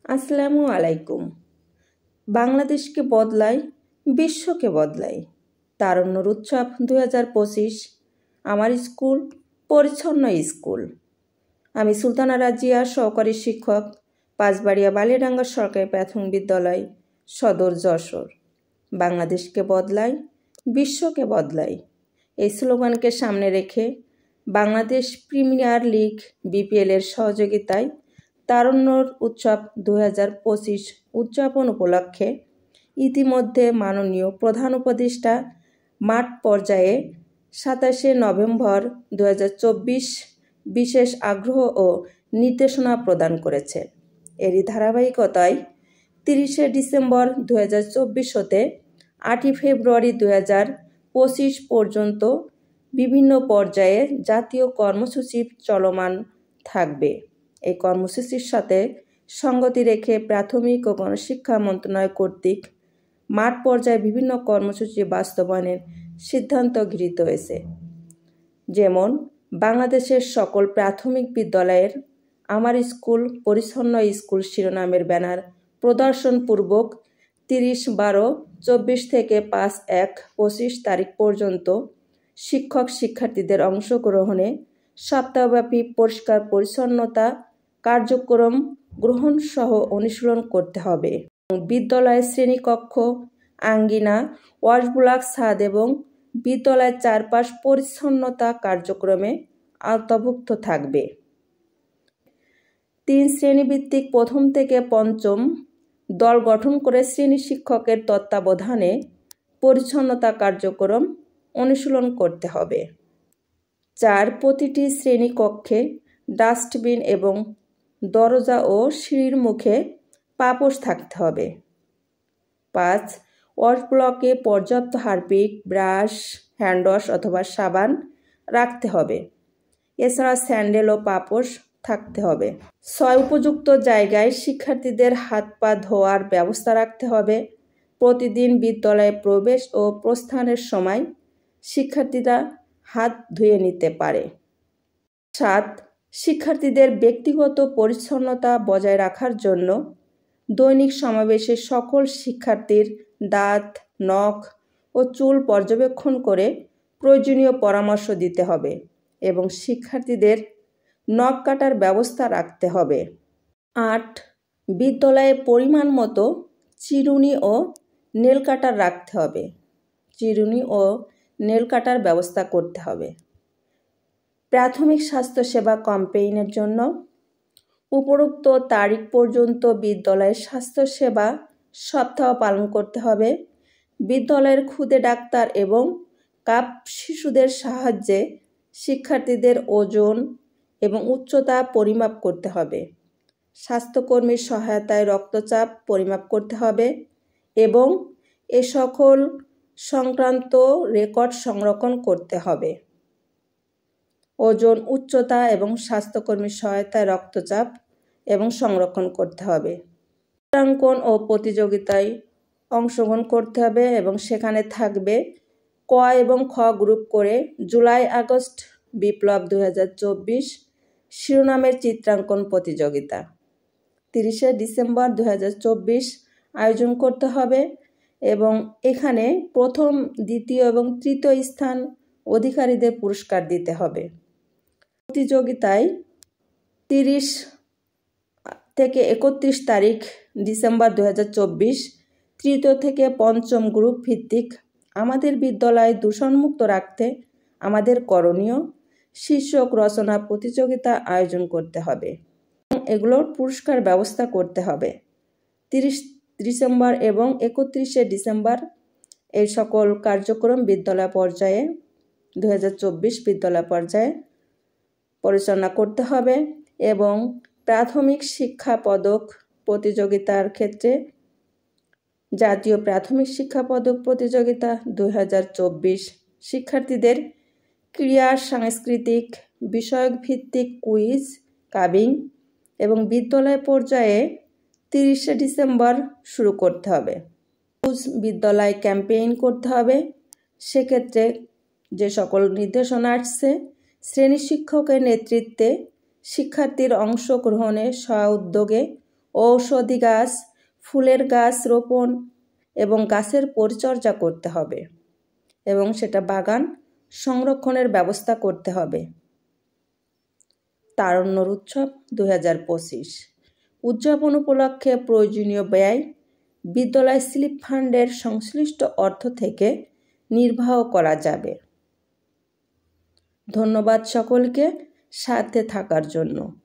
আসসালামু আলাইকুম। বাংলাদেশকে বদলাই, বিশ্বকে বদলাই। তারুণ্যর উৎসব 2025। আমার স্কুল পরিচ্ছন্ন স্কুল। আমি সুলতানা রাজিয়া, সহকারী শিক্ষক, পাঁচবাড়িয়া বালিয়াডাঙ্গা সরকারি প্রাথমিক বিদ্যালয়, সদর যশোর। বাংলাদেশকে বদলাই, বিশ্বকে বদলাই এই স্লোগানকে সামনে রেখে বাংলাদেশ প্রিমিয়ার লিগ BPL-এর সহযোগিতায় তারুণ্যর উৎসব 2025 উদযাপন উপলক্ষে ইতিমধ্যে মাননীয় প্রধান উপদেষ্টা মাঠ পর্যায়ে 27শে নভেম্বর 2024 বিশেষ আগ্রহ ও নির্দেশনা প্রদান করেছে। এরই ধারাবাহিকতায় 30শে ডিসেম্বর 2024 হতে 8ই ফেব্রুয়ারি 2025 পর্যন্ত বিভিন্ন পর্যায়ে জাতীয় কর্মসূচি চলমান থাকবে। এই কর্মসূচির সাথে সঙ্গতি রেখে প্রাথমিক ও গণশিক্ষা মন্ত্রণালয় কর্তৃক মাঠ পর্যায়ে বিভিন্ন কর্মসূচি বাস্তবায়নের সিদ্ধান্ত গৃহীত হয়েছে। যেমন বাংলাদেশের সকল প্রাথমিক বিদ্যালয়ের আমার স্কুল পরিচ্ছন্ন স্কুল শিরোনামের ব্যানার প্রদর্শনপূর্বক 30/12/24 থেকে 5/1/25 তারিখ পর্যন্ত শিক্ষক শিক্ষার্থীদের অংশগ্রহণে সপ্তাহব্যাপী পরিষ্কার পরিচ্ছন্নতা কার্যক্রম গ্রহণ সহ অনুশীলন করতে হবে। বিদ্যালয়ের শ্রেণীকক্ষ, আঙ্গিনা, ওয়াশব্লক, ছাদ এবং বিদ্যালয়ের চারপাশ পরিচ্ছন্নতা কার্যক্রমে আওতাভুক্ত থাকবে। 3 শ্রেণীভিত্তিক প্রথম থেকে পঞ্চম দল গঠন করে শ্রেণী শিক্ষকের তত্ত্বাবধানে পরিচ্ছন্নতা কার্যক্রম অনুশীলন করতে হবে। 4 প্রতিটি শ্রেণীকক্ষে ডাস্টবিন এবং দরজা ও সিঁড়ির মুখে পাপোশ থাকতে হবে। 5 ওয়াশব্লকে পর্যাপ্ত হারপিক, ব্রাশ, হ্যান্ডওয়াশ অথবা সাবান রাখতে হবে। এছাড়া স্যান্ডেল ও পাপোশ থাকতে হবে। 6 উপযুক্ত জায়গায় শিক্ষার্থীদের হাত পা ধোয়ার ব্যবস্থা রাখতে হবে। প্রতিদিন বিদ্যালয়ে প্রবেশ ও প্রস্থানের সময় শিক্ষার্থীরা হাত ধুয়ে নিতে পারে। 7 শিক্ষার্থীদের ব্যক্তিগত পরিচ্ছন্নতা বজায় রাখার জন্য দৈনিক সমাবেশে সকল শিক্ষার্থীর দাঁত, নখ ও চুল পর্যবেক্ষণ করে প্রয়োজনীয় পরামর্শ দিতে হবে এবং শিক্ষার্থীদের নখ কাটার ব্যবস্থা রাখতে হবে। 8 বিদ্যালয়ে পরিমাণ মতো চিরুনি ও নেল কাটার রাখতে হবে। চিরুনি ও নেল কাটার ব্যবস্থা করতে হবে। প্রাথমিক স্বাস্থ্যসেবা ক্যাম্পেইনের জন্য উপরোক্ত তারিখ পর্যন্ত বিদ্যালয়ের স্বাস্থ্যসেবা সপ্তাহ পালন করতে হবে। বিদ্যালয়ের খুদে ডাক্তার এবং কাপ শিশুদের সাহায্যে শিক্ষার্থীদের ওজন এবং উচ্চতা পরিমাপ করতে হবে। স্বাস্থ্যকর্মীর সহায়তায় রক্তচাপ পরিমাপ করতে হবে এবং এ সকল সংক্রান্ত রেকর্ড সংরক্ষণ করতে হবে। ওজন, উচ্চতা এবং স্বাস্থ্যকর্মীর সহায়তায় রক্তচাপ এবং সংরক্ষণ করতে হবে। চিত্রাঙ্কন ও প্রতিযোগিতায় অংশগ্রহণ করতে হবে এবং সেখানে থাকবে ক এবং খ গ্রুপ করে জুলাই-আগস্ট বিপ্লব 2024 শিরোনামের চিত্রাঙ্কন প্রতিযোগিতা 30শে ডিসেম্বর 2024 আয়োজন করতে হবে এবং এখানে প্রথম, দ্বিতীয় এবং তৃতীয় স্থান অধিকারীদের পুরস্কার দিতে হবে। প্রতিযোগিতায় 30 থেকে 31 তারিখ ডিসেম্বর 2024 তৃতীয় থেকে পঞ্চম গ্রুপ ভিত্তিক আমাদের বিদ্যালয় দূষণমুক্ত রাখতে আমাদের করণীয় শীর্ষক রচনা প্রতিযোগিতা আয়োজন করতে হবে। এগুলোর পুরস্কার ব্যবস্থা করতে হবে। 30 ডিসেম্বর এবং 31শে ডিসেম্বর এই সকল কার্যক্রম বিদ্যালয় পর্যায়ে 2024 বিদ্যালয় পর্যায়ে পরিচালনা করতে হবে এবং প্রাথমিক শিক্ষা পদক প্রতিযোগিতার ক্ষেত্রে জাতীয় প্রাথমিক শিক্ষা পদক প্রতিযোগিতা 2024 শিক্ষার্থীদের ক্রীড়া সাংস্কৃতিক বিষয়ক ভিত্তিক কুইজ, কাবিং এবং বিদ্যালয় পর্যায়ে 30শে ডিসেম্বর শুরু করতে হবে। বিদ্যালয় ক্যাম্পেইন করতে হবে। সেক্ষেত্রে যে সকল নির্দেশনা আসছে, শ্রেণী শিক্ষকের নেতৃত্বে শিক্ষার্থীর অংশগ্রহণে স্ব-উদ্যোগে ঔষধি গাছ, ফুলের গাছ রোপণ এবং গাছের পরিচর্যা করতে হবে এবং সেটা বাগান সংরক্ষণের ব্যবস্থা করতে হবে। তারুণ্যর উৎসব 2025 উদযাপন উপলক্ষে প্রয়োজনীয় ব্যয় বিদ্যালয় স্লিপ ফান্ডের সংশ্লিষ্ট অর্থ থেকে নির্বাহ করা যাবে। ধন্যবাদ সকলকে সাথে থাকার জন্য।